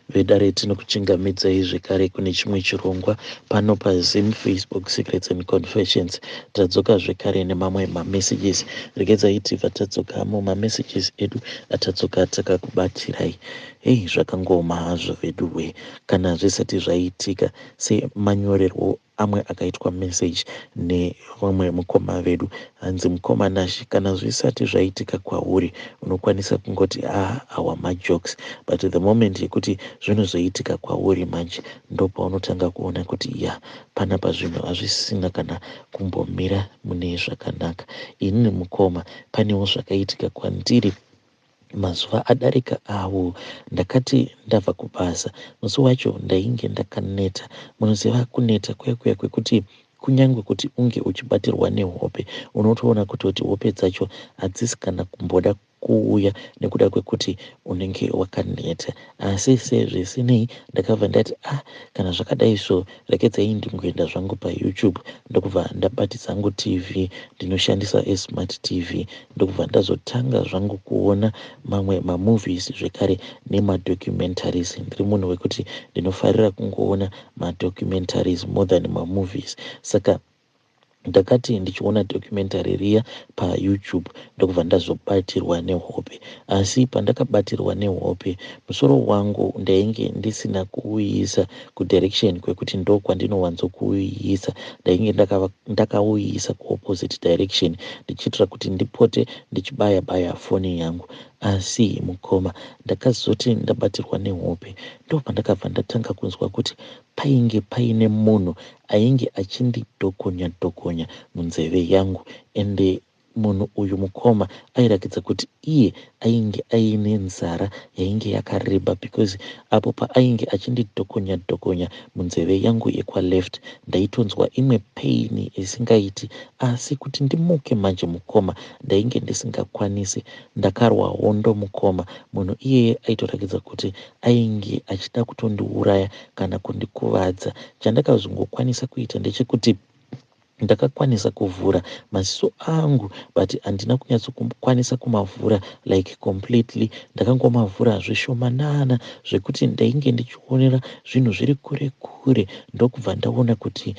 vedare tinokuchingamidzai zvekare kune chimwe chirongwa pano paZim Facebook Secrets and Confessions. Tadzoka zvekare nemamwe mamessages. Regedzai tibva tadzoka mumamessages edu atadzoka takakubatirai. Hei, zvakangoma hazvo veduwe, kana zvisati zvaitika semanyorerwo amwe akaitwa message nevamwe mukoma vedu. Hanzi mukoma Nashi, kana zvisati zvaitika kwauri unokwanisa kungoti awa majokes, but the moment yekuti zvinozoitika kwauri manje ndopaunotanga kuona kuti panapa zvinhu hazvisina kana kumbomira mune zvakanaka. Inini mukoma, panewo zvakaitika kwandiri mazuva adarika awo. Ndakati ndabva kubasa, musi wacho ndainge ndakaneta. Munoziva kuneta kuya kwekuti kunyange kuti unge uchibatirwa nehope, unotoona kuti hope dzacho hadzisi kana kumboda kuuya nekuda kwekuti unenge wakaneta. Asi sezvisinei ndakabva ndati kana zvakadai so rekedzai ndingoenda zvangu paYouTube ndokubva ndabati dzangu TV ndinoshandisa smart TV, ndokubva ndazotanga zvangu kuona mamwe mamovies zvekare nemadocumentaries. Ndiri munhu wekuti ndinofarira kungoona madocumentaries more than mamovies. Saka ndakati ndichiona documentary riya paYouTube ndokubva ndazobatirwa nehope. Asi pandakabatirwa nehope, musoro wangu ndainge ndisina kuuyisa kudirection kwekuti ndo kwandinowanzokuuyisa. Ndainge ndakauuyisa kuopposite direction ndichiitira kuti ndipote ndichibaya foni yangu. Asi mukoma, ndakazoti ndabatirwa nehope ndopandakabva ndatanga kunzwa kuti painge paine munhu ainge achindidhokonya munzeve yangu, ende munhu uyu mukoma airakidza kuti iye ainge aine nzara yainge yakareba, because apo paainge achindidhokonya munzeve yangu yekwaleft ndaitonzwa imwe paini isingaiti. Asi kuti ndimuke manje mukoma ndainge ndisingakwanisi. Ndakarwa hondo mukoma. Munhu iyeye aitorakidza kuti ainge achida kutondiuraya kana kundikuvadza. Chandakazongokwanisa kuita ndechekuti ndakakwanisa kuvhura maziso angu, but handina kunyatsokukwanisa kumavhura like completely. Ndakangomavhura zvishomanana zvekuti ndainge ndichionera zvinhu zviri kure kure. Ndokubva ndaona kuti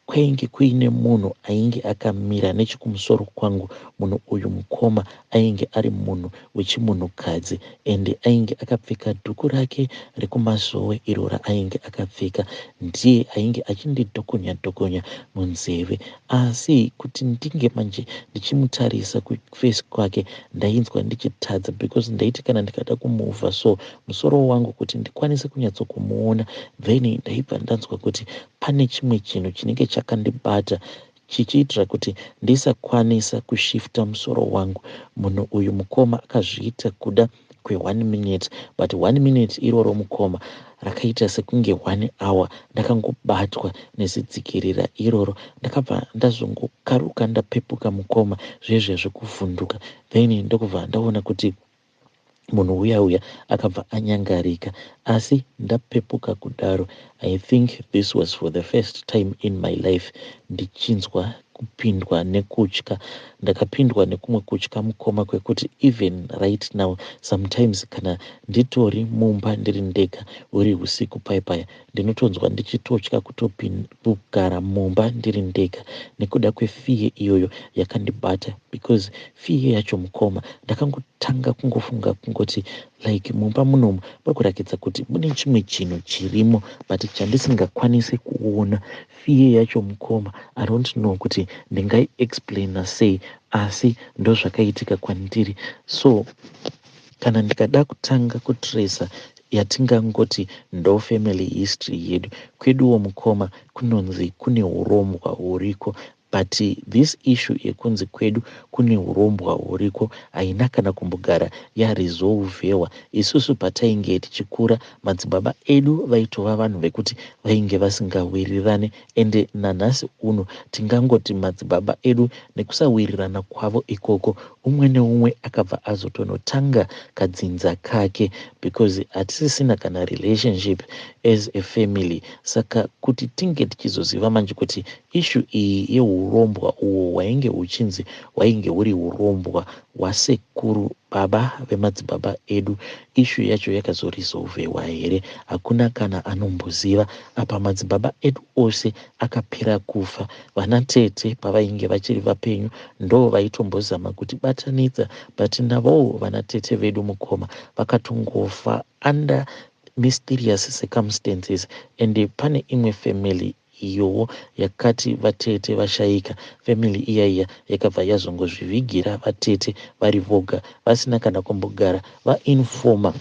kwainge kuine munhu ainge akamira nechekumusoro kwangu. Munhu uyu mukoma ainge ari munhu wechimunhukadzi, ende ainge akapfeka dhuku rake rekumazowe iro raainge akapfeka. Ndiye ainge achindidhokonya munzeve. Asi kuti ndinge manje ndichimutarisa kufesi kwake ndainzwa ndichitadza, because ndaiti kana ndikada kumuvha so musoro wangu kuti ndikwanise kunyatsokumuona, then ndaibva ndanzwa kuti pane chimwe chinhu chinenge chakandibata chichiitira kuti ndisakwanisa kushifta musoro wangu. Munhu uyu mukoma akazviita kuda kwe1 minute, but 1 minute iroro mukoma rakaita sekunge 1 hour. Ndakangobatwa nezitsikirira iroro. Ndakabva ndazongokaruka ndapepuka mukoma zvezve zvekuvhunduka, then ndokubva ndaona kuti munhu uya akabva anyangarika. Asi ndapepuka kudaro, I think this was for the first time in my life ndichinzwa kupindwa nekutya. Ndakapindwa nekumwe kutya mukoma kwekuti even right now sometimes kana nditori mumba ndiri ndega uri usiku paya ndinotonzwa ndichitotya kugara mumba ndiri ndega nekuda kwefiye iyoyo yakandibata, because fiye yacho mukoma ndakangotanga kungofunga kungoti like mumba munomu muri kurakidza kuti mune chimwe chinhu chirimo but chandisingakwanisi kuona. Fiye yacho mukoma, I don't know kuti ndingai-explaina sei, asi ndo zvakaitika kwandiri. So kana ndikada kutanga kutresa yatingangoti ndo family history yedu, kweduwo mukoma kunonzi kune urombwa huriko, but this issue yekunzi kwedu kune urombwa huriko haina kana kumbogara yaresolvewa. Isusu patainge tichikura madzibaba edu vaitova vanhu vekuti vainge vasingawirirane, ende nanhasi uno tingangoti madzibaba edu nekusawirirana kwavo ikoko, umwe neumwe akabva azotonotanga kadzinza kake, because hatisisina kana relationship as a family. Saka kuti tinge tichizoziva manje kuti issue iyi urombwa uwo hwainge huchinzi hwainge huri urombwa hwasekuru baba vemadzibaba edu. Ishu yacho yakazorizovhewa here? Hakuna kana anomboziva. Apa madzibaba edu ose akapera kufa. Vana tete pavainge vachiri vapenyu ndo vaitombozama kuti batanidza, but navowo vana tete vedu mukoma vakatongofa under mysterious circumstances. And pane imwe family iyowo yakati vatete vashayika, family iyaiya yakabva yazongozvivigira vatete vari voga vasina kana kumbogara vainfoma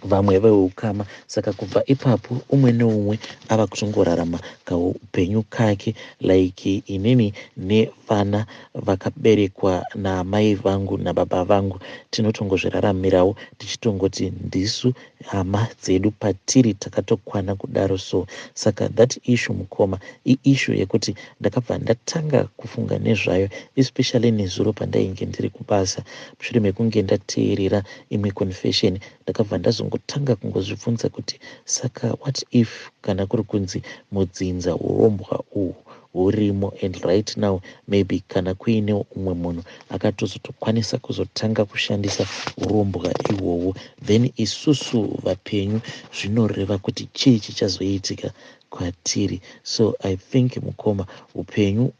vamwe veukama. Saka kubva ipapo umwe neumwe ava kutongorarama kaupenyu kake. Like inini nevana vakaberekwa namai vangu nababa vangu tinotongozviraramirawo tichitongoti ndisu hama dzedu patiri takatokwana kudaro. So saka that issue mukoma iissue yekuti ndakabva ndatanga kufunga nezvayo, especially nezuro pandainge ndiri kubasa. Mushure mekunge ndateerera imwe confession ndakabva ndazongotanga kungozvibvunza kuti saka what if kana kuri kunzi mudzinza urombwa uhu hurimo, and right now maybe kana kuine umwe munhu akatozotokwanisa kuzotanga kushandisa urombwa ihwohwo, then isusu vapenyu zvinoreva kuti chii chichazoitika kwatiri. So I think mukoma upenyu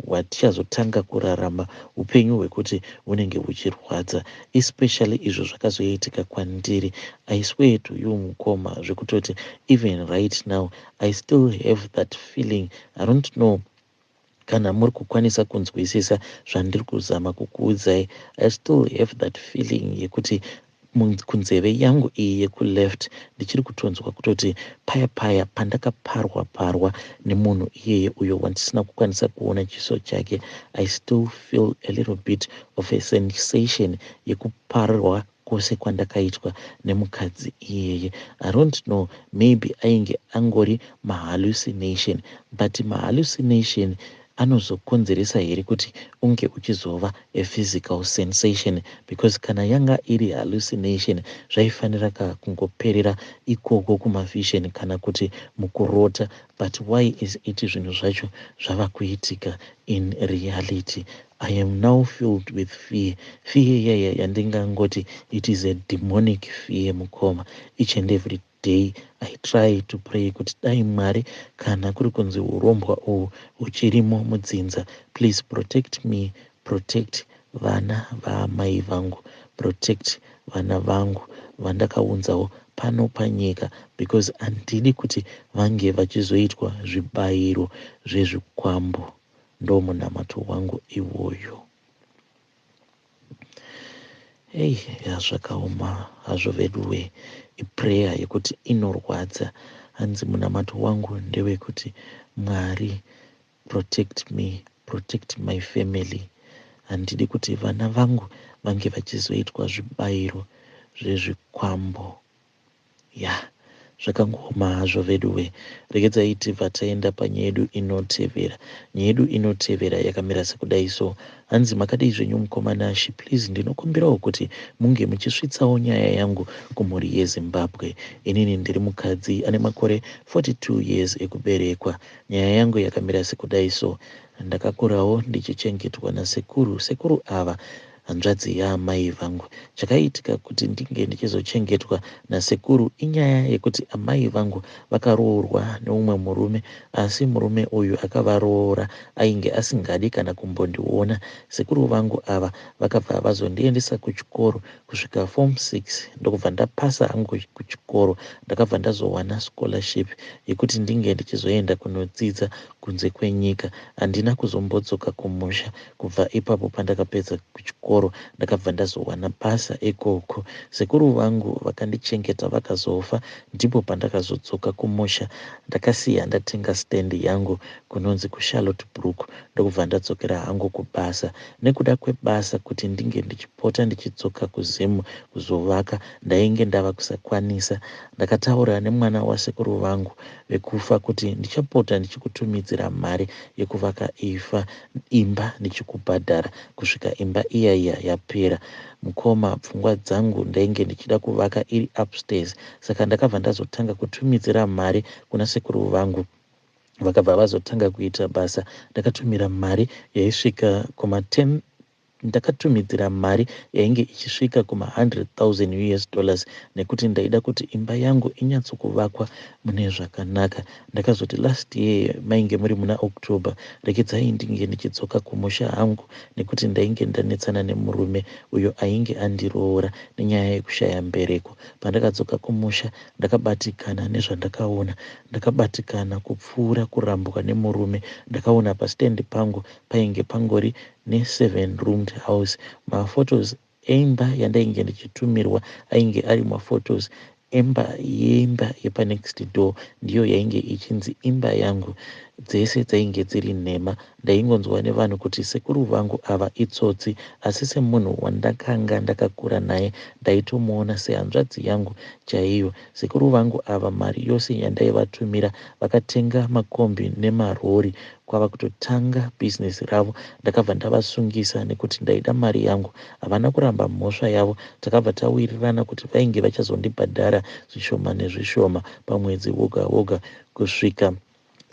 hwatichazotanga kurarama upenyu hwekuti hunenge huchirwadza, especially izvo zvakazoitika kwandiri. I swear to you mukoma zvekutoti even right now I still have that feeling. I don't know kana muri kukwanisa kunzwisisa zvandiri kuzama kukuudzai. I still have that feeling yekuti kunzeve yangu iyi yekuleft ndichiri kutonzwa kutoti paya paya pandakaparwa nemunhu iyeye uyo wandisina kukwanisa kuona chiso chake, I still feel a little bit of a sensation yekuparwa kwose kwandakaitwa nemukadzi iyeye. I don't know, maybe ainge angori mahallucination, but mahallucination anozokonzeresa here kuti unge uchizova a physical sensation, because kana yanga iri hallucination zvaifanira kungoperera ikoko kumavision kana kuti mukurota. But why is it zvinhu zvacho zvava kuitika in reality? I am now filled with fear. Fear yaya yandingangoti it is a demonic fear mukoma. Each and every day I try to pray kuti dai Mwari kana kuri kunzi urombwa uhu huchirimo mudzinza, please protect me, protect vana vaamai vangu, protect vana vangu vandakaunzawo pano panyika, because handidi kuti vange vachizoitwa zvibayiro zvezvikwambo. Ndo munamato wangu iwoyo. Hey, zvakaoma hazvo veduwe. Iprayer yekuti inorwadza. Hanzi munamato wangu ndewekuti Mwari protect me, protect my family. Handidi kuti vana vangu vange vachizoitwa zvibayiro zvezvikwambo. Zvakangoma hazvo veduwe. Regedzai tibva taenda panyaya yedu inotevera. Nyaya yedu inotevera yakamira sekudai. So hanzi makadii zvenyu mukomana Shi, please ndinokumbirawo kuti munge muchisvitsawo nyaya yangu kumhuri yeZimbabwe. Inini ndiri mukadzi ane makore 42 years ekuberekwa. Nyaya yangu yakamira sekudai. So ndakakurawo ndichichengetwa nasekuru ava hanzvadzi yaamai vangu. Chakaitika kuti ndinge ndichizochengetwa nasekuru inyaya yekuti amai vangu vakaroorwa neumwe murume, asi murume uyu akavaroora ainge asingadi kana kumbondiona. Sekuru vangu ava vakabva vazondiendesa kuchikoro kusvika form 6 ndokubva ndapasa hangu kuchikoro. Ndakabva ndazowana scholarship yekuti ndinge ndichizoenda kunodzidza kunze kwenyika. Handina kuzombodzoka kumusha. Kubva ipapo pandakapedza kuchikoro ndakabva ndazowana basa ikoko. Sekuru vangu vakandichengeta vakazofa, ndipo pandakazodzoka kumusha. Ndakasiya ndatenga stendi yangu kunonzi kuCharlotte Brook ndokubva ndadzokera hangu kubasa. Nekuda kwebasa kuti ndinge ndichipota ndichidzoka kuZimu kuzovaka ndainge ndava kusakwanisa, ndakataura nemwana wasekuru vangu vekufa kuti ndichapota ndichikutumidzira mari yekuvaka imba ndichikubhadhara kusvika imba iyaiya yapera. Mukoma, pfungwa dzangu ndainge ndichida kuvaka iri upstairs, saka ndakabva ndazotanga kutumidzira mari kuna sekuru vangu vakabva vazotanga kuita basa. Ndakatumira mari yaisvika kuma 10, ndakatumidzira mari yainge ichisvika kuma $100,000 US, nekuti ndaida kuti imba yangu inyatsokuvakwa mune zvakanaka. Ndakazoti last year mainge muri muna October, regedzai ndinge ndichidzoka kumusha hangu, nekuti ndainge ndanetsana nemurume uyo ainge andiroora nenyaya yekushaya mbereko. Pandakadzoka kumusha ndakabatikana nezvandakaona, ndakabatikana kupfuura kurambwa nemurume. Ndakaona pastendi pangu painge pangori ne7 roomed house. Maphotos emba yandainge ndichitumirwa ainge ari maphotos yemba yepanext door, ndiyo yainge ichinzi imba yangu. Dzese dzainge dziri nhema. Ndaingonzwa nevanhu kuti sekuru vangu ava itsotsi, asi semunhu wandakanga ndakakura naye ndaitomuona sehanzvadzi yangu chaiyo. Sekuru vangu ava mari yose yandaivatumira vakatenga makombi nemarori kwava kutotanga bhizinesi ravo. Ndakabva ndavasungisa nekuti ndaida mari yangu. Havana kuramba mhosva yavo. Takabva tawirirana kuti vainge vachazondibhadhara zvishoma nezvishoma pamwedzi woga woga kusvika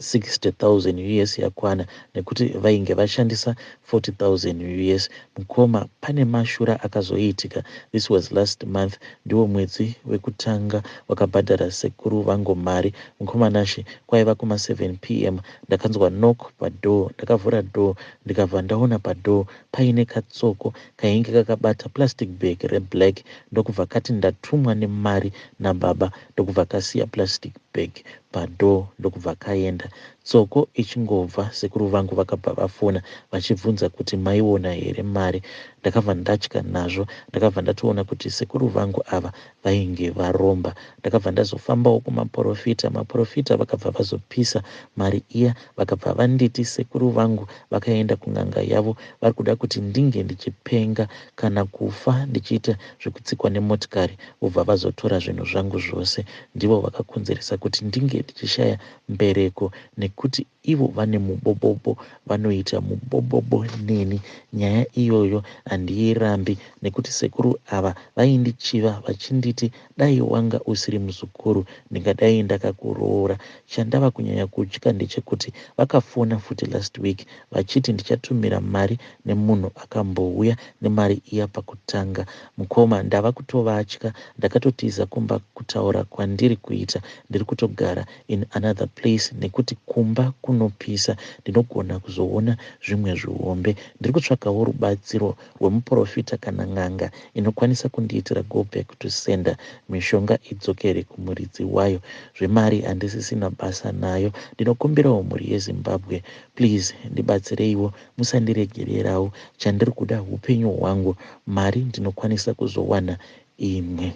60,000 US yakwana, nekuti vainge vashandisa 40,000 US. Mukoma, pane mashura akazoitika. This was last month. Ndiwo mwedzi wekutanga wakabhadhara sekuru vangu mari. Mukoma nashe kwaiva kuma 7 PM. Ndakanzwa knock padoor. Ndakavhura door, ndikabva ndaona padoor paine katsoko kainge kakabata plastic bag reblack. Ndokubva kati ndatumwa nemari nababa, ndokubva kasiya plastic bag padoor, ndokubva kaenda. Tsoko ichingobva, sekuru vangu vakabva vafona vachibvunza kuti maiona here mari. Ndakabva ndatya nazvo. Ndakabva ndatoona kuti sekuru vangu ava vainge varomba. Ndakabva ndazofambawo kumaprofita. Maprofita vakabva vazopisa mari iya, vakabva vanditi sekuru vangu vakaenda kun'anga yavo, vari kuda kuti ndinge ndichipenga kana kufa ndichiita zvekutsikwa nemotikari, vobva vazotora zvinhu zvangu zvose. Ndivo vakakonzeresa kuti ndinge ndichishaya mbereko, nekuti ivo vane mubobobo, vanoita mubobobo neni. Nyaya iyoyo handiirambi, nekuti sekuru ava vaindichiva vachinditi dai wanga usiri muzukuru ndingadai ndakakuroora. Chandava kunyanya kutya ndechekuti vakafona futi last week vachiti ndichatumira mari nemunhu akambouya nemari iya pakutanga. Mukoma, ndava kutovatya. Ndakatotiza kumba kutaura kwandiri kuita ndiri kutogara in another place, nekuti kumba kunopisa. Ndinogona kuzoona zvimwe zvihombe. Ndiri kutsvakawo rubatsiro rwemuprofita kana n'anga inokwanisa kundiitira go back to sender, mishonga idzokere kumuridzi wayo. Zvemari handisisina basa nayo. Ndinokumbirawo mhuri yeZimbabwe, please ndibatsireiwo, musandiregererawo. Chandiri kuda upenyu hwangu. Mari ndinokwanisa kuzowana imwe.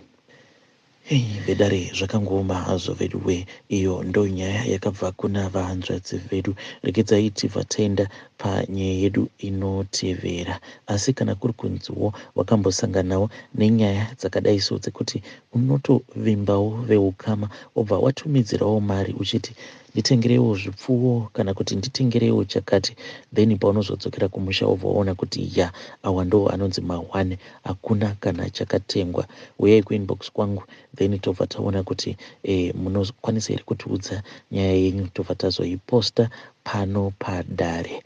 Vedare zvakangooma hazvo vedu we. Iyo ndo nyaya yakabva kuna vahanzvadzi vedu. Regedzai tibva taenda panyaya yedu inotevera. Asi kana kuri kunziwo wakambosanganawo nenyaya dzakadaiso dzekuti unotovimbawo veukama, obva watumidzirawo mari uchiti nditengerewo zvipfuwo kana kuti nditengerewo chakati, then paunozodzokera kumusha obva waona kuti ya awa ndo anonzi mahwane, hakuna kana chakatengwa. Uyai kuinbox kwangu, then tobva taona kuti munokwanisa here kutiudza nyaya yenyu, tobva tazoiposta pano padare.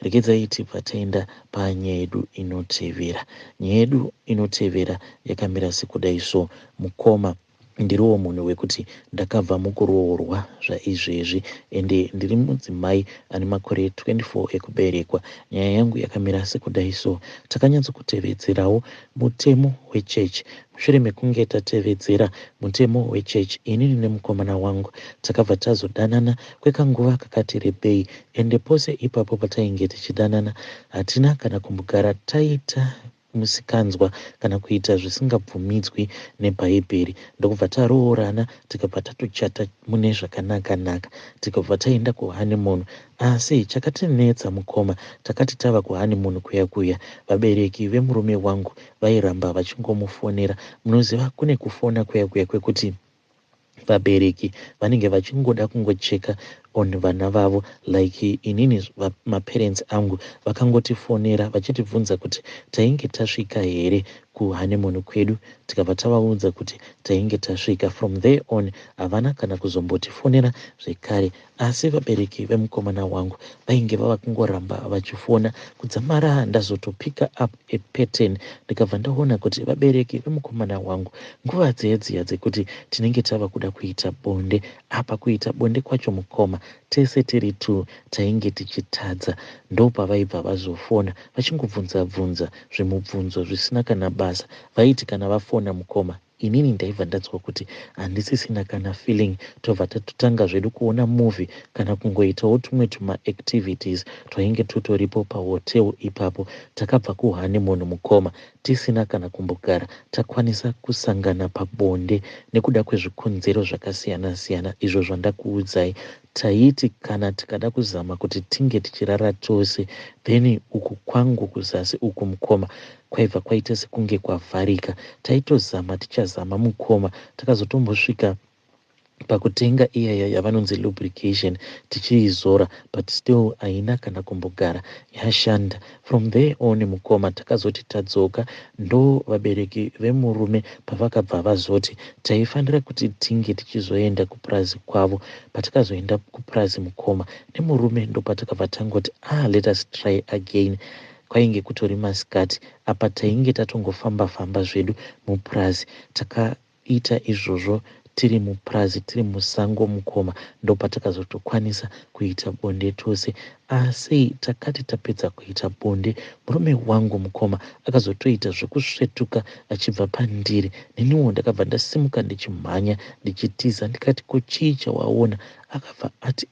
Regedzai tibva taenda panyaya yedu inotevera. Nyaya yedu inotevera yakamira sekudai so. Mukoma, ndiriwo munhu wekuti ndakabva mukuroorwa zvaizvezvi, ende ndiri mudzimai ane makore 24 ekuberekwa. Nyaya yangu yakamira sekudai so. Takanyatsokutevedzerawo mutemo wechechi. Mushure mekunge tatevedzera mutemo wechechi, inini nemukomana wangu takabva tazodanana kwekanguva kakati rebei, ende pose ipapo patainge tichidanana hatina kana kumbogara taita musikanzwa kana kuita zvisingabvumidzwi nebhaibheri. Ndokubva taroorana tikabva tatochata mune zvakanaka-naka, tikabva taenda kuhanimoni. Asi chakatinetsa mukoma, takati tava kuhanimoni kuya vabereki vemurume wangu vairamba vachingomufonera. Munoziva kune kufona kuya kwekuti vabereki vanenge vachingoda kungocheka on vana vavo. Like inini maparents angu vakangotifonera vachitibvunza kuti tainge tasvika here kuhanimoni kwedu, tikabva tavaudza kuti tainge tasvika. From there on havana kana kuzombotifonera zvekare, asi vabereki vemukomana wangu vainge vava kungoramba vachifona kudzamara ndazotopika up a pattern. Ndikabva ndaona kuti vabereki vemukomana wangu nguva dzedziya dzekuti tinenge tava kuda kuita bonde, apa kuita bonde kwacho mukoma tese tiri tu tainge tichitadza, ndopavaibva vazofona vachingobvunza bvunza zvimubvunzo zvisina kana basa. Vaiti kana vafona mukoma, inini ndaibva ndanzwa kuti handisisina kana feeling, tobva tatotanga zvedu kuona movie kana kungoitawo tumwe activities twainge tutoripo pahotel ipapo. Takabva kuhanimoni mukoma tisina kana kumbogara takwanisa kusangana pabonde nekuda kwezvikonzero zvakasiyana siyana izvo zvandakuudzai. Taiti kana tikada kuzama kuti tinge tichirara tose, then uku kwangu kuzasi uku mukoma kwaibva kwaita sekunge kwavharika. Taitozama tichazama mukoma, takazotombosvika pakutenga iyaya yavanonzi lubrication tichiizora, but still haina kana kumbogara yashanda. From there on mukoma takazoti tadzoka, ndo vabereki vemurume pavakabva vazoti taifanira kuti tinge tichizoenda kupurazi kwavo. Patakazoenda kupurazi mukoma nemurume ndo patakabva tangoti let us try again. Kwainge kutori masikati apa tainge tatongofamba famba zvedu mupurazi. Takaita izvozvo tiri mupurazi, tiri musango mukoma, ndo patakazotokwanisa kuita bonde tose. Asi takati tapedza kuita bonde, murume wangu mukoma akazotoita zvekusvetuka achibva pandiri. Neniwo ndakabva ndasimuka ndichimhanya ndichitiza ndikati kochii chawaona? Akabva ati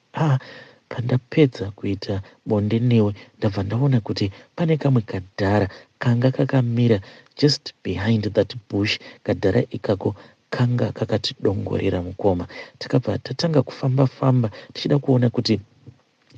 pandapedza kuita bonde newe ndabva ndaona kuti pane kamwe kadhara kanga kakamira just behind that bush. Kadhara ikako kanga kakatidongorera mukoma. Takabva tatanga kufamba famba tichida kuona kuti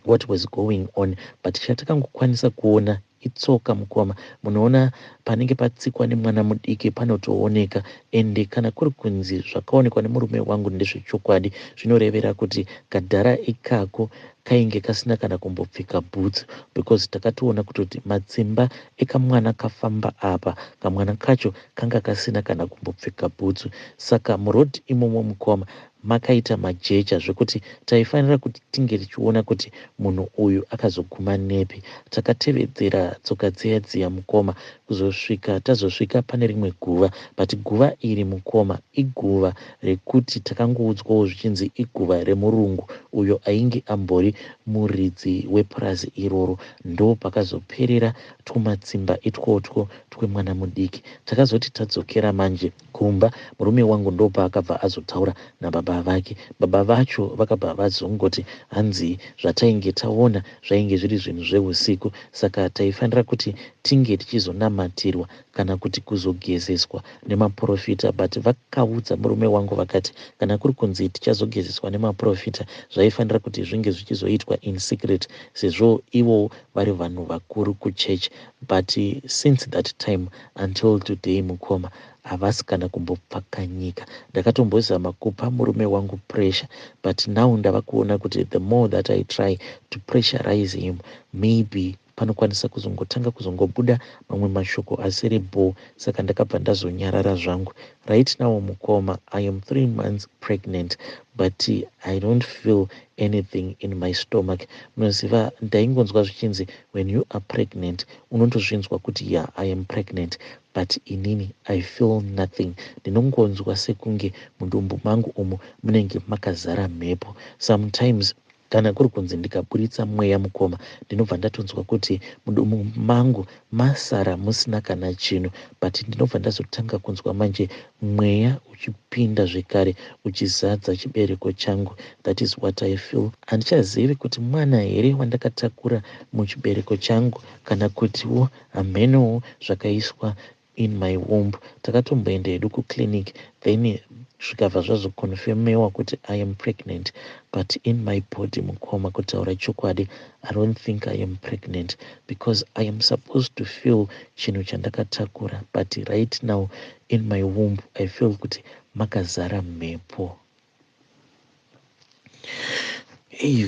what was going on, but chatakangokwanisa kuona itsoka mukoma. Munoona panenge patsikwa nemwana mudiki panotooneka, ende kana kuri kunzi zvakaonekwa nemurume wangu ndezvechokwadi, zvinorevera kuti kadhara ikako kainge kasina kana kumbopfeka bhutsu, because takatoona kuti matsimba ekamwana kafamba apa, kamwana kacho kanga kasina kana kumbopfeka bhutsu. Saka murodhi imomo mukoma makaita majecha zvekuti taifanira kuti tinge tichiona kuti munhu uyu akazoguma nepi. Takatevedzera tsoka dziya mukoma kuzosvika tazosvika pane rimwe guva, but guva iri mukoma iguva rekuti takangoudzwawo zvichinzi iguva remurungu uyo ainge ambori muridzi wepurazi iroro. Ndo pakazoperera tumatsimba itwotwo twemwana mudiki. Takazoti tadzokera manje kumba, murume wangu ndo paakabva azotaura nababa vake. Baba vacho vakabva vazongoti hanzi zvatainge taona zvainge zviri zvinhu zveusiku, saka taifanira kuti tinge tichizonamatirwa kana kuti kuzogezeswa nemaprofita. But vakaudza murume wangu vakati kana kuri kunzi tichazogezeswa nemaprofita zvaifanira kuti zvinge zvichizoitwa in secret, sezvo ivo vari vanhu vakuru kuchechi. But since that time until today mukoma havasi kana kumbopfakanyika. Ndakatombozama kupa murume wangu pressure, but now ndava kuona kuti the more that I try to pressurize him, maybe panokwanisa kuzongotanga kuzongobuda mamwe mashoko asiri bo. Saka ndakabva ndazonyarara zvangu. Right now mukoma I am 3 months pregnant, but I don't feel anything in my stomach. Munoziva ndaingonzwa zvichinzi when you are pregnant unondozvinzwa kuti yeah, I am pregnant, but inini I feel nothing. Ndinongonzwa sekunge mudumbu mangu umu munenge makazara mhepo. Sometimes kana kuri kunzi ndikaburitsa mweya mukoma ndinobva ndatonzwa kuti mudumbu mangu masara musina kana chinhu, but ndinobva ndazotanga kunzwa manje mweya uchipinda zvekare uchizadza chibereko changu. That is what I feel. Handichazivi kuti mwana here wandakatakura muchibereko changu kana kutiwo hamenowo zvakaiswa in my womb. Takatomboenda hedu kuclinic, then zvikabva zvazokonfirmiwa kuti I am pregnant, but in my body mukoma kutaura chokwadi I don't think I am pregnant, because I am supposed to feel chinhu chandakatakura, but right now in my womb I feel kuti makazara mhepo.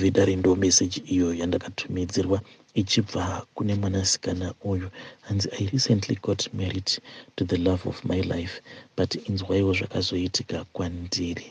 Vedare ndo meseji iyo yandakatumidzirwa ichibva kune mwanasikana uyu hanzi I recently got married to the love of my life, but inzwaiwo zvakazoitika kwandiri.